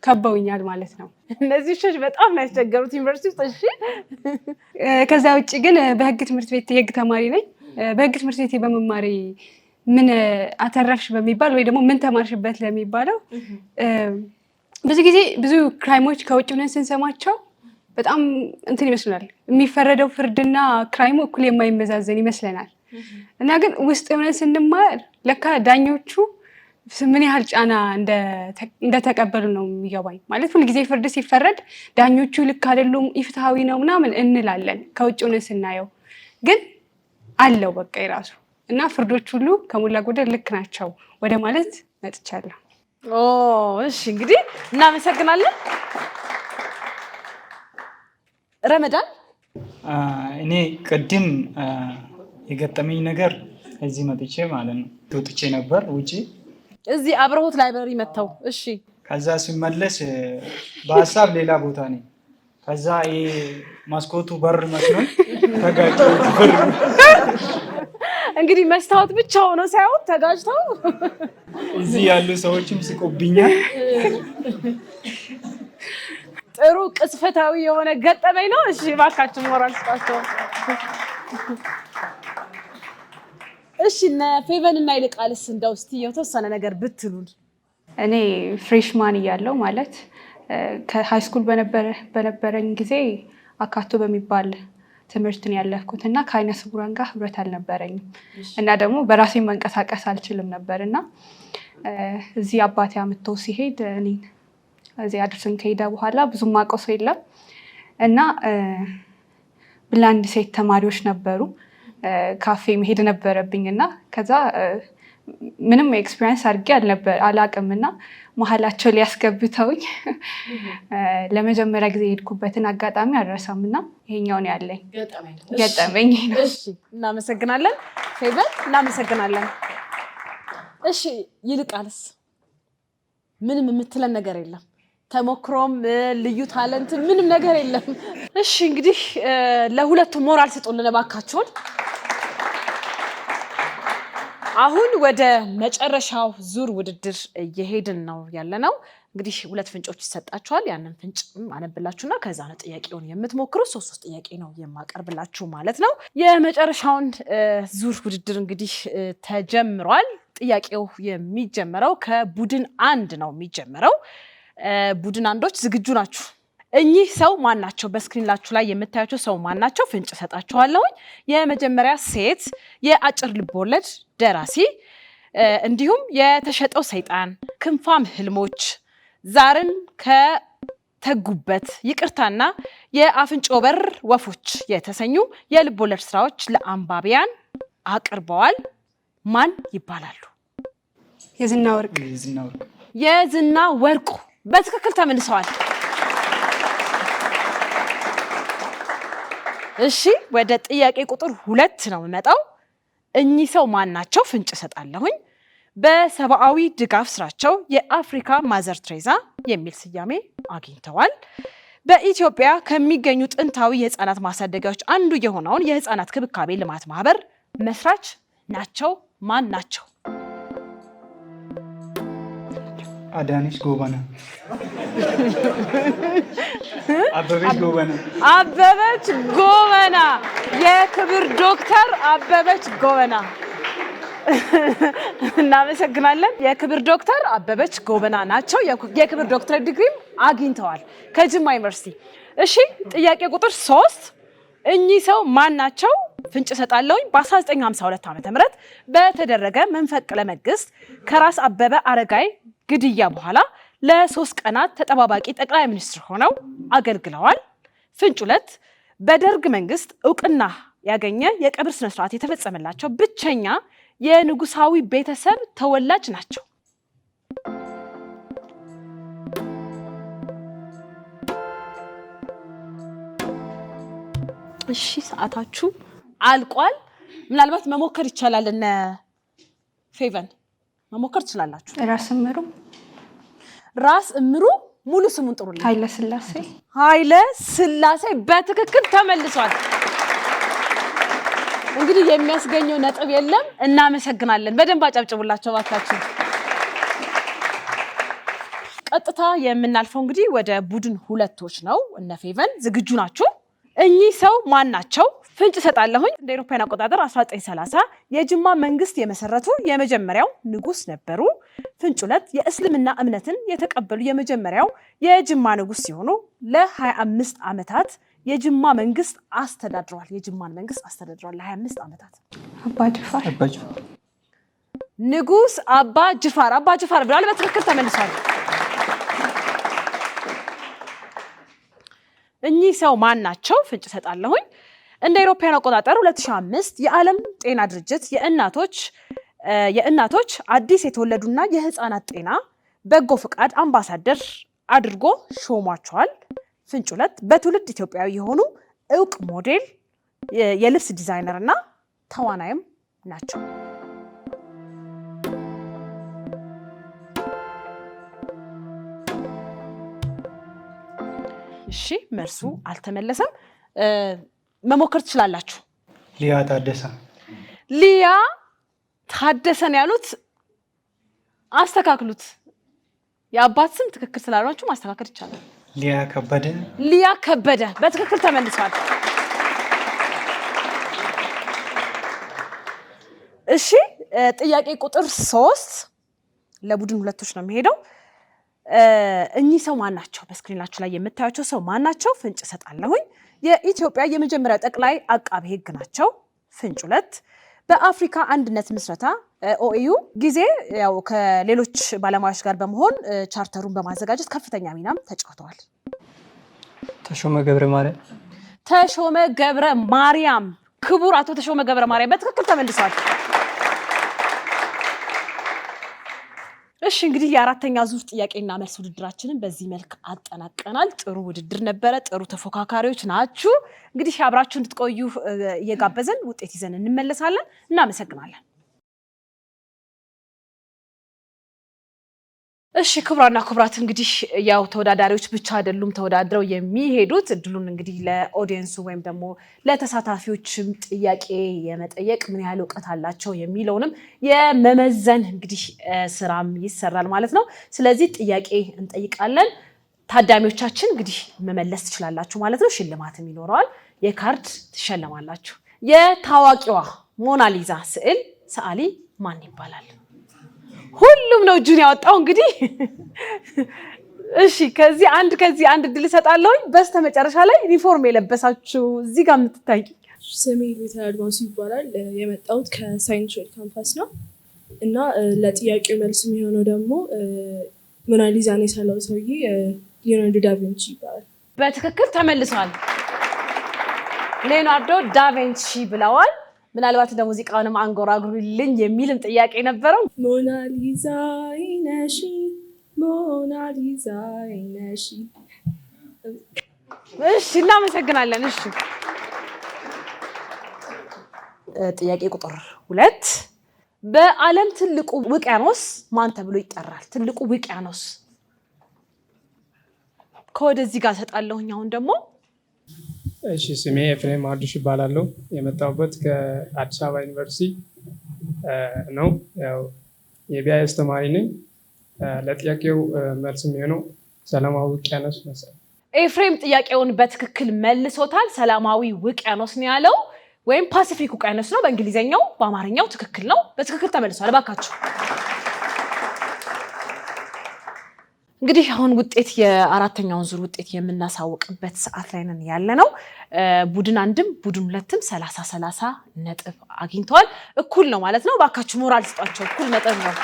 ከበውኛል ማለት ነው። እነዚህ ውሾች በጣም ነው ያስቸገሩት ዩኒቨርሲቲ ውስጥ። እሺ ከዛ ውጭ ግን በህግ ትምህርት ቤት የህግ ተማሪ ነኝ። በህግ ትምህርት ቤት በመማሪ ምን አተረፍሽ በሚባል ወይ ደግሞ ምን ተማርሽበት ለሚባለው ብዙ ጊዜ ብዙ ክራይሞች ከውጭ ሆነን ስንሰማቸው በጣም እንትን ይመስላል። የሚፈረደው ፍርድና ክራይሙ እኩል የማይመዛዘን ይመስለናል። እና ግን ውስጥ ሆነን ስንማር ለካ ዳኞቹ ምን ያህል ጫና እንደተቀበሉ ነው የሚገባኝ። ማለት ሁልጊዜ ፍርድ ሲፈረድ ዳኞቹ ልክ አይደሉም ኢፍትሃዊ ነው ምናምን እንላለን ከውጭ ሆነን ስናየው፣ ግን አለው በቃ የራሱ እና ፍርዶች ሁሉ ከሞላ ጎደል ልክ ናቸው ወደ ማለት መጥቻለሁ። እሺ እንግዲህ እናመሰግናለን። ረመዳን እኔ ቅድም የገጠመኝ ነገር እዚህ መጥቼ ማለት ነው ወጥቼ ነበር ውጪ እዚህ አብረውት ላይብረሪ መተው። እሺ ከዛ ሲመለስ በሀሳብ ሌላ ቦታ ነኝ። ከዛ ማስኮቱ በር መስሎኝ ተጋጭተው እንግዲህ መስታወት ብቻ ሆኖ ሳይሆን ተጋጭተው እዚህ ያሉ ሰዎችም ሲቆብኛል። ጥሩ ቅጽበታዊ የሆነ ገጠመኝ ነው። እሺ እባካችሁ ሞራል ስጣቸው። እሺ እነ ፌቨን እና ይልቃልስ እንደው እስቲ የተወሰነ ነገር ብትሉን። እኔ ፍሬሽማን እያለው ማለት ከሃይ ስኩል በነበረኝ ጊዜ አካቶ በሚባል ትምህርትን ያለፍኩት እና ከአይነ ስውራን ጋር ህብረት አልነበረኝም እና ደግሞ በራሴ መንቀሳቀስ አልችልም ነበር እና እዚህ አባቴ አምጥቶ ሲሄድ እኔ እዚህ አድርሰን ከሄደ በኋላ ብዙም ማውቀው ሰው የለም እና ብላንድ ሴት ተማሪዎች ነበሩ። ካፌ መሄድ ነበረብኝ እና ከዛ ምንም ኤክስፒሪየንስ አድርጌ አላውቅም እና መሀላቸው ሊያስገብተውኝ ለመጀመሪያ ጊዜ የሄድኩበትን አጋጣሚ አልረሳም እና ይሄኛውን ያለኝ ገጠመኝ። እሺ እናመሰግናለን ፌቨን፣ እናመሰግናለን። እሺ ይልቃልስ ምንም የምትለን ነገር የለም? ተሞክሮም ልዩ ታለንት ምንም ነገር የለም? እሺ እንግዲህ ለሁለቱ ሞራል ስጡልን እባካችሁን። አሁን ወደ መጨረሻው ዙር ውድድር እየሄድን ነው ያለነው። እንግዲህ ሁለት ፍንጮች ይሰጣችኋል። ያንን ፍንጭ አነብላችሁና ከዛ ነው ጥያቄውን የምትሞክሩ። ሶስት ጥያቄ ነው የማቀርብላችሁ ማለት ነው። የመጨረሻውን ዙር ውድድር እንግዲህ ተጀምሯል። ጥያቄው የሚጀምረው ከቡድን 1 ነው የሚጀምረው። ቡድን 1ዶች ዝግጁ ናችሁ? እኚህ ሰው ማን ናቸው? በስክሪንላችሁ ላይ የምታዩቸው ሰው ማን ናቸው? ፍንጭ ሰጣችኋለሁ። የመጀመሪያ ሴት የአጭር ልቦለድ ደራሲ እንዲሁም የተሸጠው ሰይጣን፣ ክንፋም ህልሞች፣ ዛርን ከተጉበት፣ ይቅርታና የአፍንጮ በር ወፎች የተሰኙ የልቦለድ ስራዎች ለአንባቢያን አቅርበዋል። ማን ይባላሉ? የዝና ወርቅ። የዝና ወርቁ በትክክል ተመልሰዋል። እሺ ወደ ጥያቄ ቁጥር 2 ነው የምመጣው። እኚህ ሰው ማን ናቸው? ፍንጭ ሰጣለሁኝ። በሰብአዊ ድጋፍ ስራቸው የአፍሪካ ማዘር ትሬዛ የሚል ስያሜ አግኝተዋል። በኢትዮጵያ ከሚገኙ ጥንታዊ የህፃናት ማሳደጊያዎች አንዱ የሆነውን የህፃናት ክብካቤ ልማት ማህበር መስራች ናቸው። ማን ናቸው? አዳነች ጎበና። አበበች ጎበና። አበበች ጎበና። የክብር ዶክተር አበበች ጎበና። እናመሰግናለን። የክብር ዶክተር አበበች ጎበና ናቸው። የክብር ዶክተር ዲግሪም አግኝተዋል ከጅማ ዩኒቨርሲቲ። እሺ ጥያቄ ቁጥር 3 እኚህ ሰው ማን ናቸው? ፍንጭ ሰጣለሁኝ። በ1952 ዓ.ም በተደረገ መንፈቅለ መንግስት ከራስ አበበ አረጋይ ግድያ በኋላ ለ3 ቀናት ተጠባባቂ ጠቅላይ ሚኒስትር ሆነው አገልግለዋል። ፍንጭ 2 በደርግ መንግስት እውቅና ያገኘ የቀብር ስነስርዓት የተፈጸመላቸው ብቸኛ የንጉሳዊ ቤተሰብ ተወላጅ ናቸው። እሺ ሰዓታችሁ አልቋል። ምናልባት መሞከር ይቻላል። እነ ፌቨን መሞከር ትችላላችሁ። ራስ እምሩ ሙሉ ስሙን ጥሩልኝ። ኃይለ ስላሴ በትክክል ተመልሷል። እንግዲህ የሚያስገኘው ነጥብ የለም። እናመሰግናለን። በደንብ አጨብጭቡላቸው ባካችሁ። ቀጥታ የምናልፈው እንግዲህ ወደ ቡድን 2ቶች ነው። እነ ፌቨን ዝግጁ ናችሁ? እኚህ ሰው ማን ናቸው? ፍንጭ ሰጣለሁኝ። እንደ አውሮፓውያን አቆጣጠር 1930 የጅማ መንግስት የመሰረቱ የመጀመሪያው ንጉስ ነበሩ። ፍንጭ 2 የእስልምና እምነትን የተቀበሉ የመጀመሪያው የጅማ ንጉስ ሲሆኑ ለ25 ዓመታት የጅማ መንግስት አስተዳድረዋል። የጅማን መንግስት አስተዳድረዋል ለ25 ዓመታት። ንጉስ አባ ጅፋር ብለዋል። በትክክል ተመልሷል። እኚህ ሰው ማን ናቸው? ፍንጭ ሰጣለሁኝ። እንደ አውሮፓውያን አቆጣጠር 2005 የዓለም ጤና ድርጅት የእናቶች አዲስ የተወለዱና የህፃናት ጤና በጎ ፍቃድ አምባሳደር አድርጎ ሾሟቸዋል። ፍንጭ 2 በትውልድ ኢትዮጵያዊ የሆኑ እውቅ ሞዴል፣ የልብስ ዲዛይነር እና ተዋናይም ናቸው። እሺ መልሱ አልተመለሰም። መሞከር ትችላላችሁ። ሊያ ታደሰን ያሉት አስተካክሉት። የአባት ስም ትክክል ስላልሆናችሁ ማስተካከል ይቻላል። ሊያ ከበደ በትክክል ተመልሷል። እሺ ጥያቄ ቁጥር 3 ለቡድን 2ቶች ነው የሚሄደው። እኚህ ሰው ማን ናቸው? በስክሪናችሁ ላይ የምታዩቸው ሰው ማን ናቸው? ፍንጭ ሰጣለሁኝ። የኢትዮጵያ የመጀመሪያው ጠቅላይ አቃቤ ሕግ ናቸው። ፍንጭ 2 በአፍሪካ አንድነት ምስረታ ኦኤዩ ጊዜ ያው ከሌሎች ባለሙያዎች ጋር በመሆን ቻርተሩን በማዘጋጀት ከፍተኛ ሚናም ተጫውተዋል። ተሾመ ገብረ ማርያም ክቡር አቶ ተሾመ ገብረ ማርያም በትክክል ተመልሷል። እሺ እንግዲህ የአራተኛ ዙር ጥያቄና መልስ ውድድራችንን በዚህ መልክ አጠናቀናል። ጥሩ ውድድር ነበረ። ጥሩ ተፎካካሪዎች ናችሁ። እንግዲህ አብራችሁ እንድትቆዩ እየጋበዘን ውጤት ይዘን እንመለሳለን። እናመሰግናለን። እሺ ክቡራና ክቡራት እንግዲህ ያው ተወዳዳሪዎች ብቻ አይደሉም ተወዳድረው የሚሄዱት እድሉን እንግዲህ ለኦዲየንሱ ወይም ደግሞ ለተሳታፊዎችም ጥያቄ የመጠየቅ ምን ያህል እውቀት አላቸው የሚለውንም የመመዘን እንግዲህ ስራም ይሰራል ማለት ነው። ስለዚህ ጥያቄ እንጠይቃለን። ታዳሚዎቻችን እንግዲህ መመለስ ትችላላችሁ ማለት ነው። ሽልማትም ይኖረዋል። የካርድ ትሸለማላችሁ። የታዋቂዋ ሞናሊዛ ስዕል ሰዓሊ ማን ይባላል? ሁሉም ነው እጁን ያወጣው እንግዲህ እሺ ከዚህ አንድ እድል እሰጣለሁ። በስተመጨረሻ ላይ ዩኒፎርም የለበሳችሁ እዚህ ጋር የምትታይ ስሜ ቤተ አድማሱ ይባላል። የመጣሁት ከሳይንስ ካምፓስ ነው እና ለጥያቄው መልስ የሚሆነው ደግሞ ሞናሊዛን የሳለው ሰውዬ ሊዮናርዶ ዳቪንቺ ይባላል። በትክክል ተመልሷል። ሊዮናርዶ ዳቪንቺ ብለዋል። ምናልባት እንደ ሙዚቃውንም አንጎራጉሩልኝ የሚልም ጥያቄ ነበረው። ሞናሊዛ አይነሺ ሞናሊዛ አይነሺ። እሺ እናመሰግናለን። እሺ ጥያቄ ቁጥር 2 በዓለም ትልቁ ውቅያኖስ ማን ተብሎ ይጠራል? ትልቁ ውቅያኖስ ከወደዚህ ጋር ሰጣለሁኝ። አሁን ደግሞ እሺ ስሜ ኤፍሬም አዱሽ ይባላል። የመጣሁበት ከአዲስ አበባ ዩኒቨርሲቲ ነው። ያው የቢአይኤስ ተማሪ ነኝ። ለጥያቄው መልስ የሚሆነው ሰላማዊ ውቅያኖስ መሰለኝ። ኤፍሬም ጥያቄውን በትክክል መልሶታል። ሰላማዊ ውቅያኖስ ነው ያለው ወይም ፓሲፊክ ውቅያኖስ ነው በእንግሊዘኛው። በአማርኛው ትክክል ነው። በትክክል ተመልሷል። እባካችሁ እንግዲህ አሁን ውጤት የአራተኛውን ዙር ውጤት የምናሳውቅበት ሰዓት ላይ ነን ያለነው። ቡድን 1ም ቡድን 2ም 30 ነጥብ አግኝተዋል። እኩል ነው ማለት ነው። ባካችሁ ሞራል ስጧቸው። እኩል ነጥብ ነው።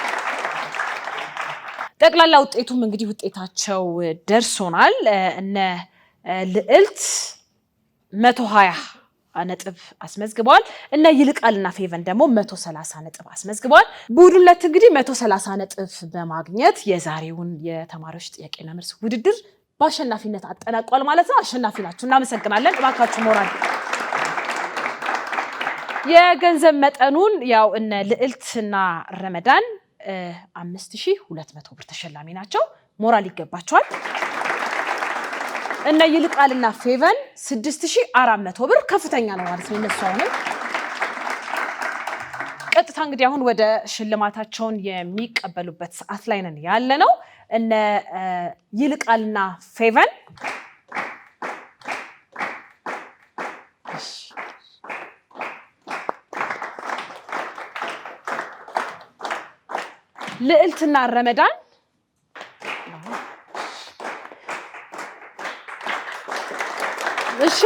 ጠቅላላ ውጤቱም እንግዲህ ውጤታቸው ደርሶናል። እነ ልዕልት 120 ነጥብ አስመዝግበዋል። እነ ይልቃልና ፌቨን ደግሞ 130 ነጥብ አስመዝግበዋል። ቡድን 2 እንግዲህ 130 ነጥብ በማግኘት የዛሬውን የተማሪዎች ጥያቄና መልስ ውድድር በአሸናፊነት አጠናቋል ማለት ነው። አሸናፊ ናችሁ። እናመሰግናለን። እባካችሁ ሞራል። የገንዘብ መጠኑን ያው እነ ልዕልትና ረመዳን 5200 ብር ተሸላሚ ናቸው። ሞራል ይገባቸዋል። እነ ይልቃልና ፌቨን 6400 ብር ከፍተኛ ነው ማለት ነው። እነሱ አሁን ቀጥታ እንግዲህ አሁን ወደ ሽልማታቸውን የሚቀበሉበት ሰዓት ላይ ነን ያለነው። እነ ይልቃልና ፌቨን ልዕልትና ረመዳን እሺ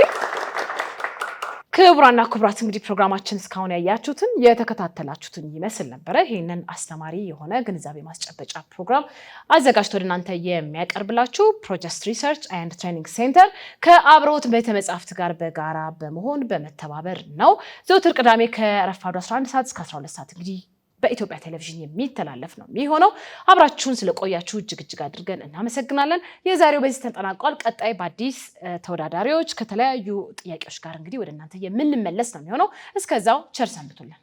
ክቡራና ክቡራት እንግዲህ ፕሮግራማችን እስካሁን ያያችሁትን የተከታተላችሁትን ይመስል ነበረ። ይሄንን አስተማሪ የሆነ ግንዛቤ ማስጨበጫ ፕሮግራም አዘጋጅቶ እናንተ የሚያቀርብላችሁ ፕሮጀስት ሪሰርች ኤንድ ትሬኒንግ ሴንተር ከአብሮት ቤተመጻሕፍት ጋር በጋራ በመሆን በመተባበር ነው። ዘወትር ቅዳሜ ከረፋዱ 11 ሰዓት እስከ 12 ሰዓት እንግዲህ በኢትዮጵያ ቴሌቪዥን የሚተላለፍ ነው የሚሆነው። አብራችሁን ስለቆያችሁ እጅግ አድርገን እናመሰግናለን። የዛሬው በዚህ ተጠናቋል። ቀጣይ በአዲስ ተወዳዳሪዎች ከተለያዩ ጥያቄዎች ጋር እንግዲህ ወደ እናንተ የምንመለስ ነው የሚሆነው። እስከዛው ቸር ሰንብቱልን።